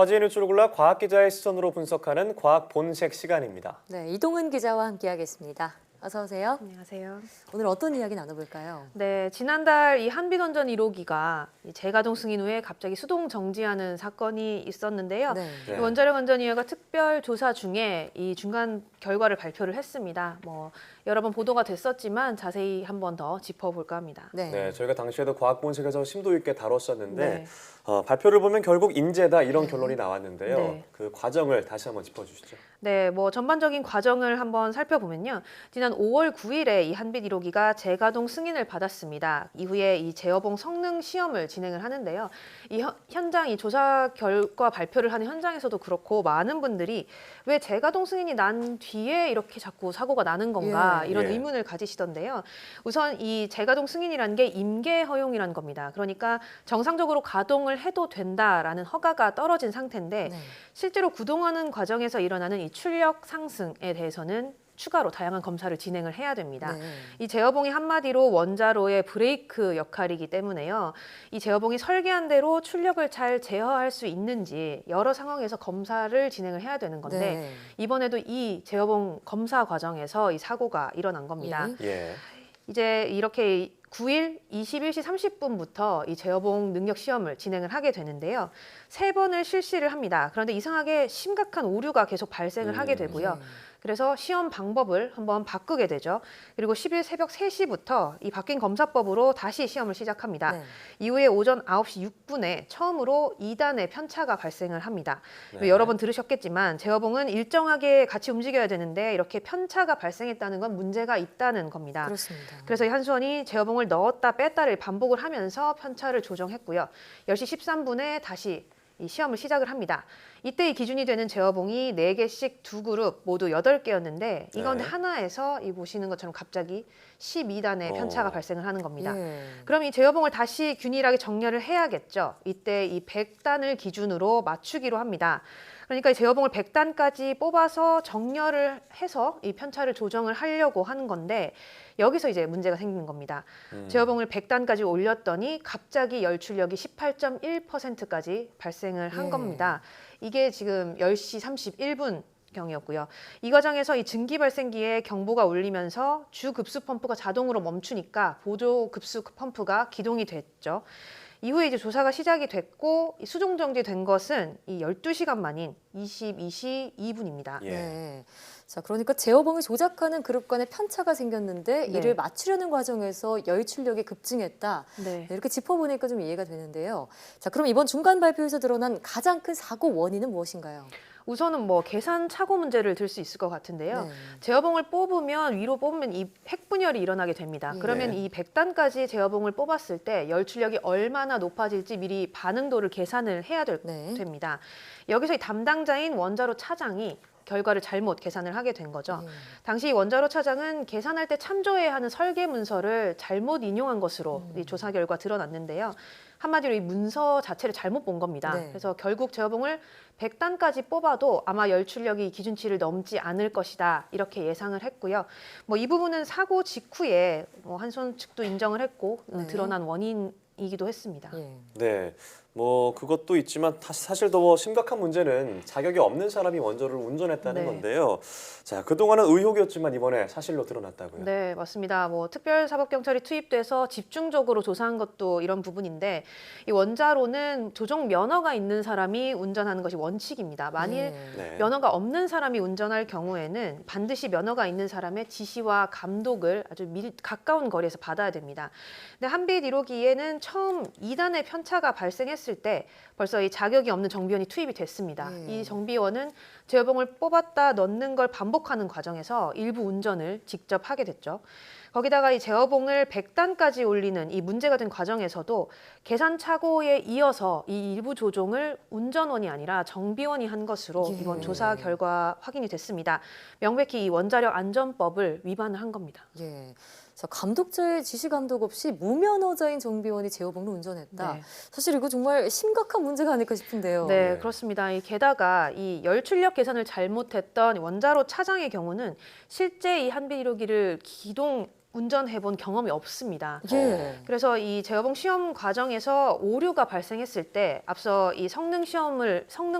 화제의 뉴스를 골라 과학 기자의 시선으로 분석하는 과학 본색 시간입니다. 네, 이동은 기자와 함께하겠습니다. 어서 오세요. 안녕하세요. 오늘 어떤 이야기 나눠볼까요? 네, 지난달 이 한빛원전 1호기가 재가동 승인 후에 갑자기 수동 정지하는 사건이 있었는데요. 네. 네. 원자력 안전위원회가 특별 조사 중에 이 중간 결과를 발표를 했습니다. 여러 번 보도가 됐었지만 자세히 한 번 더 짚어볼까 합니다. 네, 저희가 당시에도 과학 본색에서 심도 있게 다뤘었는데 네. 발표를 보면 결국 인재다 이런 결론이 나왔는데요. 네. 그 과정을 다시 한번 짚어주시죠. 네, 전반적인 과정을 한번 살펴보면요. 지난 5월 9일에 이 한빛 1호기가 재가동 승인을 받았습니다. 이후에 이 제어봉 성능 시험을 진행을 하는데요. 이 현장 이 조사 결과 발표를 하는 현장에서도 그렇고 많은 분들이 왜 재가동 승인이 난 뒤에 이렇게 자꾸 사고가 나는 건가 이런 예. 의문을 가지시던데요. 우선 이 재가동 승인이라는 게 임계 허용이라는 겁니다. 그러니까 정상적으로 가동을 해도 된다라는 허가가 떨어진 상태인데 네. 실제로 구동하는 과정에서 일어나는 이 출력 상승에 대해서는 추가로 다양한 검사를 진행을 해야 됩니다. 네. 이 제어봉이 한마디로 원자로의 브레이크 역할이기 때문에요. 이 제어봉이 설계한 대로 출력을 잘 제어할 수 있는지 여러 상황에서 검사를 진행을 해야 되는 건데 네. 이번에도 이 제어봉 검사 과정에서 이 사고가 일어난 겁니다. 예. 예. 이제 이렇게 9일 21시 30분부터 이 제어봉 능력 시험을 진행을 하게 되는데요. 3번을 실시를 합니다. 그런데 이상하게 심각한 오류가 계속 발생을 하게 되고요. 예. 그래서 시험 방법을 한번 바꾸게 되죠. 그리고 10일 새벽 3시부터 이 바뀐 검사법으로 다시 시험을 시작합니다. 네. 이후에 오전 9시 6분에 처음으로 2단의 편차가 발생을 합니다. 네. 여러 번 들으셨겠지만 제어봉은 일정하게 같이 움직여야 되는데 이렇게 편차가 발생했다는 건 문제가 있다는 겁니다. 그렇습니다. 그래서 이 한수원이 제어봉을 넣었다 뺐다를 반복을 하면서 편차를 조정했고요. 10시 13분에 다시 이 시험을 시작을 합니다. 이때 이 기준이 되는 제어봉이 4개씩 2그룹 모두 8개였는데 이 가운데 네. 하나에서 이 보시는 것처럼 갑자기 12단의 편차가 발생을 하는 겁니다. 예. 그럼 이 제어봉을 다시 균일하게 정렬을 해야겠죠. 이때 이 100단을 기준으로 맞추기로 합니다. 그러니까 이 제어봉을 100단까지 뽑아서 정렬을 해서 이 편차를 조정을 하려고 하는 건데 여기서 이제 문제가 생기는 겁니다. 제어봉을 100단까지 올렸더니 갑자기 열출력이 18.1%까지 발생을 한 예. 겁니다. 이게 지금 10시 31분 경이었고요. 이 과정에서 이 증기 발생기에 경보가 울리면서 주 급수 펌프가 자동으로 멈추니까 보조 급수 펌프가 기동이 됐죠. 이후에 이제 조사가 시작이 됐고 이 수동 정지된 것은 이 12시간 만인 22시 2분입니다. 예. 네. 자, 그러니까 제어봉을 조작하는 그룹 간의 편차가 생겼는데 네. 이를 맞추려는 과정에서 열 출력이 급증했다. 네. 이렇게 짚어보니까 좀 이해가 되는데요. 자, 그럼 이번 중간 발표에서 드러난 가장 큰 사고 원인은 무엇인가요? 우선은 계산 착오 문제를 들 수 있을 것 같은데요. 네. 제어봉을 뽑으면 위로 뽑으면 이 핵분열이 일어나게 됩니다. 예. 그러면 네. 이 100단까지 제어봉을 뽑았을 때 열출력이 얼마나 높아질지 미리 반응도를 계산을 해야 네. 됩니다. 여기서 이 담당자인 원자로 차장이 결과를 잘못 계산을 하게 된 거죠. 예. 당시 원자로 차장은 계산할 때 참조해야 하는 설계 문서를 잘못 인용한 것으로 이 조사 결과 드러났는데요. 한마디로 이 문서 자체를 잘못 본 겁니다. 네. 그래서 결국 제어봉을 100단까지 뽑아도 아마 열출력이 기준치를 넘지 않을 것이다 이렇게 예상을 했고요. 이 부분은 사고 직후에 한손 측도 인정을 했고 네. 드러난 원인이기도 했습니다. 예. 네. 그것도 있지만 사실 더 심각한 문제는 자격이 없는 사람이 원자로를 운전했다는 네. 건데요. 자, 그동안은 의혹이었지만 이번에 사실로 드러났다고요. 네, 맞습니다. 특별사법경찰이 투입돼서 집중적으로 조사한 것도 이런 부분인데 이 원자로는 조종 면허가 있는 사람이 운전하는 것이 원칙입니다. 만일 예. 네. 면허가 없는 사람이 운전할 경우에는 반드시 면허가 있는 사람의 지시와 감독을 아주 가까운 거리에서 받아야 됩니다. 근데 한빛 1호기에는 처음 2단의 편차가 발생했을 때 벌써 이 자격이 없는 정비원이 투입이 됐습니다. 이 정비원은 제어봉을 뽑았다 넣는 걸 반복하는 과정에서 일부 운전을 직접 하게 됐죠. 거기다가 이 제어봉을 100단까지 올리는 이 문제가 된 과정에서도 계산 착오에 이어서 이 일부 조종을 운전원이 아니라 정비원이 한 것으로 예. 이번 조사 결과 확인이 됐습니다. 명백히 이 원자력 안전법을 위반을 한 겁니다. 예. 자, 감독자의 지시 감독 없이 무면허자인 정비원이 제어봉을 운전했다. 네. 사실 이거 정말 심각한 문제가 아닐까 싶은데요. 네, 네. 그렇습니다. 게다가 이 열출력 계산을 잘못했던 원자로 차장의 경우는 실제 이 한빛 1호기를 운전해본 경험이 없습니다. 예. 그래서 이 제어봉 시험 과정에서 오류가 발생했을 때 앞서 이 시험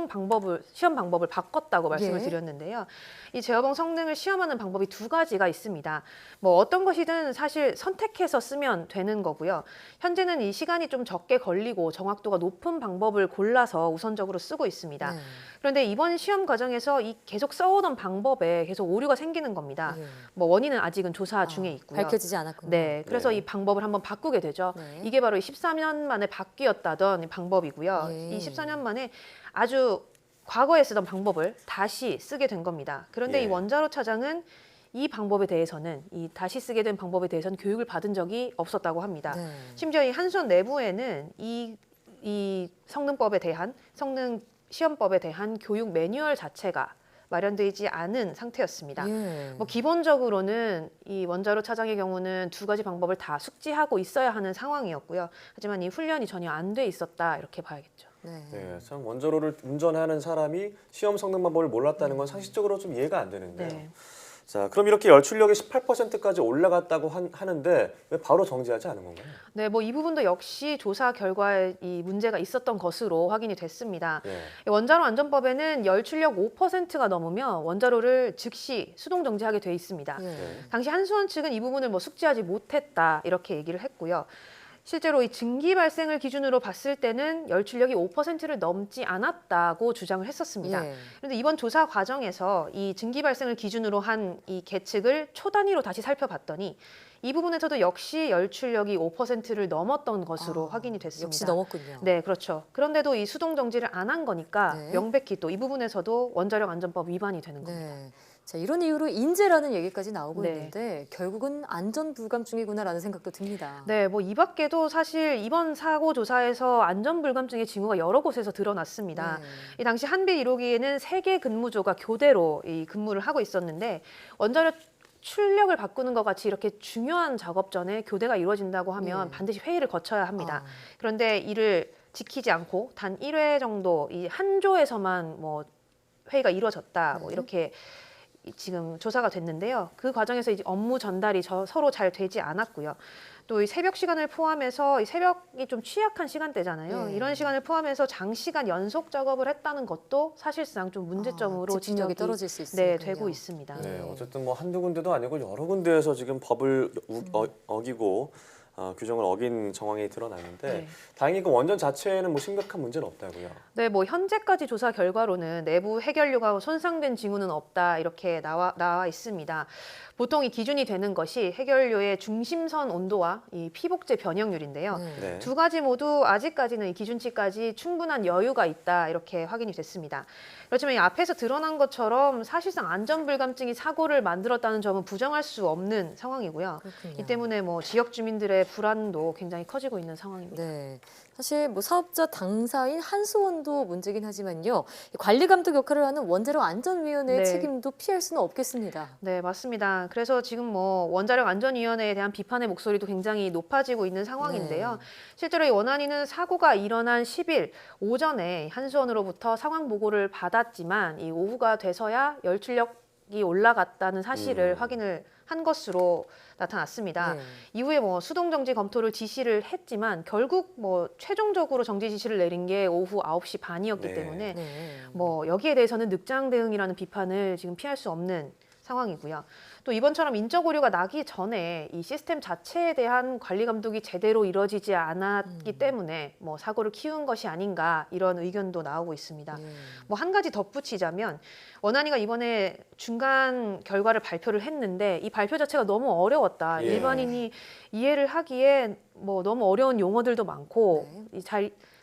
방법을 바꿨다고 말씀을 예. 드렸는데요. 이 제어봉 성능을 시험하는 방법이 두 가지가 있습니다. 뭐 어떤 것이든 사실 선택해서 쓰면 되는 거고요. 현재는 이 시간이 좀 적게 걸리고 정확도가 높은 방법을 골라서 우선적으로 쓰고 있습니다. 네. 그런데 이번 시험 과정에서 이 계속 써오던 방법에 계속 오류가 생기는 겁니다. 예. 뭐 원인은 아직은 조사 중에 있고요. 밝혀지지 않았군요. 네, 그래서 네. 이 방법을 한번 바꾸게 되죠. 네. 이게 바로 14년 만에 바뀌었다던 방법이고요. 예. 이 14년 만에 아주 과거에 쓰던 방법을 다시 쓰게 된 겁니다. 그런데 예. 이 원자로 차장은 이 방법에 대해서는 이 다시 쓰게 된 방법에 대해서는 교육을 받은 적이 없었다고 합니다. 네. 심지어 이 한수원 내부에는 이 성능 시험법에 대한 교육 매뉴얼 자체가 마련되지 않은 상태였습니다. 예. 뭐 기본적으로는 이 원자로 차장의 경우는 두 가지 방법을 다 숙지하고 있어야 하는 상황이었고요. 하지만 이 훈련이 전혀 안 돼 있었다 이렇게 봐야겠죠. 네. 네, 참 원자로를 운전하는 사람이 시험 성능 방법을 몰랐다는 건 상식적으로 좀 이해가 안 되는데요. 네. 자, 그럼 이렇게 열출력이 18%까지 올라갔다고 하는데 왜 바로 정지하지 않은 건가요? 네, 뭐 이 부분도 역시 조사 결과에 이 문제가 있었던 것으로 확인이 됐습니다. 예. 원자로 안전법에는 열출력 5%가 넘으면 원자로를 즉시 수동 정지하게 돼 있습니다. 예. 네. 당시 한수원 측은 이 부분을 뭐 숙지하지 못했다 이렇게 얘기를 했고요. 실제로 이 증기 발생을 기준으로 봤을 때는 열출력이 5%를 넘지 않았다고 주장을 했었습니다. 예. 그런데 이번 조사 과정에서 이 증기 발생을 기준으로 한 이 계측을 초 단위로 다시 살펴봤더니 이 부분에서도 역시 열출력이 5%를 넘었던 것으로 확인이 됐습니다. 역시 넘었군요. 네, 그렇죠. 그런데도 이 수동 정지를 안 한 거니까 네. 명백히 또 이 부분에서도 원자력 안전법 위반이 되는 겁니다. 네. 자, 이런 이유로 인재라는 얘기까지 나오고 네. 있는데 결국은 안전 불감증이구나라는 생각도 듭니다. 네, 뭐 이 밖에도 사실 이번 사고 조사에서 안전 불감증의 징후가 여러 곳에서 드러났습니다. 네. 이 당시 한빛 1호기에는 3개 근무조가 교대로 이 근무를 하고 있었는데 원자력 출력을 바꾸는 것 같이 이렇게 중요한 작업 전에 교대가 이루어진다고 하면 반드시 회의를 거쳐야 합니다. 그런데 이를 지키지 않고 단 1회 정도 이 한 조에서만 뭐 회의가 이루어졌다 뭐 네. 이렇게 지금 조사가 됐는데요. 그 과정에서 이제 업무 전달이 서로 잘 되지 않았고요. 또 이 새벽 시간을 포함해서 이 새벽이 좀 취약한 시간대잖아요. 네. 이런 시간을 포함해서 장시간 연속 작업을 했다는 것도 사실상 좀 문제점으로 집중력이 지적이 떨어질 수 있으니까요. 네, 되고 있습니다. 네, 네. 어쨌든 뭐 한두 군데도 아니고 여러 군데에서 지금 법을 어기고 규정을 어긴 정황이 드러나는데 네. 다행히 그 원전 자체에는 뭐 심각한 문제는 없다고요. 네, 뭐 현재까지 조사 결과로는 내부 해결료가 손상된 징후는 없다 이렇게 나와 있습니다. 보통 이 기준이 되는 것이 해결료의 중심선 온도와 이 피복제 변형률인데요. 네. 네. 두 가지 모두 아직까지는 이 기준치까지 충분한 여유가 있다 이렇게 확인이 됐습니다. 그렇지만 이 앞에서 드러난 것처럼 사실상 안전불감증이 사고를 만들었다는 점은 부정할 수 없는 상황이고요. 그렇군요. 이 때문에 뭐 지역 주민들의 불안도 굉장히 커지고 있는 상황입니다. 네. 사실 뭐 사업자 당사인 한수원도 문제긴 하지만요. 관리 감독 역할을 하는 원자력 안전위원회의 네. 책임도 피할 수는 없겠습니다. 네, 맞습니다. 그래서 지금 뭐 원자력 안전위원회에 대한 비판의 목소리도 굉장히 높아지고 있는 상황인데요. 네. 실제로 이 원안위는 사고가 일어난 10일 오전에 한수원으로부터 상황 보고를 받았지만 이 오후가 돼서야 열출력이 올라갔다는 사실을 확인을 한 것으로 나타났습니다. 네. 이후에 뭐 수동 정지 검토를 지시를 했지만 결국 뭐 최종적으로 정지 지시를 내린 게 오후 9시 반이었기 네. 때문에 네. 뭐 여기에 대해서는 늑장 대응이라는 비판을 지금 피할 수 없는 상황이고요. 또 이번처럼 인적 오류가 나기 전에 이 시스템 자체에 대한 관리 감독이 제대로 이루어지지 않았기 때문에 뭐 사고를 키운 것이 아닌가 이런 의견도 나오고 있습니다. 네. 뭐 한 가지 덧붙이자면 원안위가 이번에 중간 결과를 발표를 했는데 이 발표 자체가 너무 어려웠다. 예. 일반인이 이해를 하기에 뭐 너무 어려운 용어들도 많고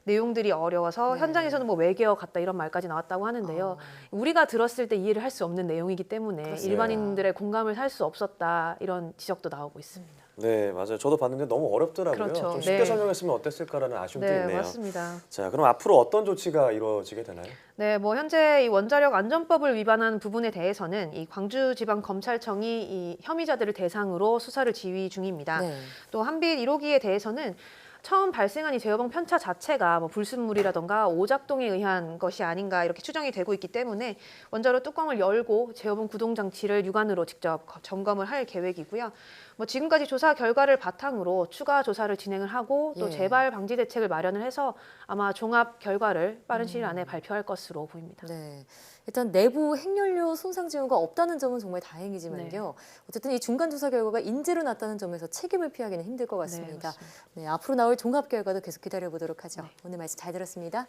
내용들이 어려워서 네. 현장에서는 뭐 외계어 같다 이런 말까지 나왔다고 하는데요. 우리가 들었을 때 이해를 할 수 없는 내용이기 때문에 그렇습니다. 일반인들의 공감을 살 수 없었다 이런 지적도 나오고 있습니다. 네, 맞아요. 저도 봤는데 너무 어렵더라고요. 그렇죠. 좀 쉽게 네. 설명했으면 어땠을까라는 아쉬움도 네, 있네요. 맞습니다. 자, 그럼 앞으로 어떤 조치가 이루어지게 되나요? 네, 뭐 현재 이 원자력 안전법을 위반한 부분에 대해서는 이 광주지방검찰청이 이 혐의자들을 대상으로 수사를 지휘 중입니다. 네. 또 한빛 1호기에 대해서는 처음 발생한 이 제어봉 편차 자체가 뭐 불순물이라던가 오작동에 의한 것이 아닌가 이렇게 추정이 되고 있기 때문에 원자로 뚜껑을 열고 제어봉 구동 장치를 육안으로 직접 점검을 할 계획이고요. 뭐 지금까지 조사 결과를 바탕으로 추가 조사를 진행을 하고 또 예. 재발 방지 대책을 마련을 해서 아마 종합 결과를 빠른 시일 안에 발표할 것으로 보입니다. 네. 일단 내부 핵연료 손상 징후가 없다는 점은 정말 다행이지만요. 어쨌든 이 중간 조사 결과가 인재로 났다는 점에서 책임을 피하기는 힘들 것 같습니다. 맞습니다. 네, 앞으로 나올 종합 결과도 계속 기다려보도록 하죠. 네. 오늘 말씀 잘 들었습니다.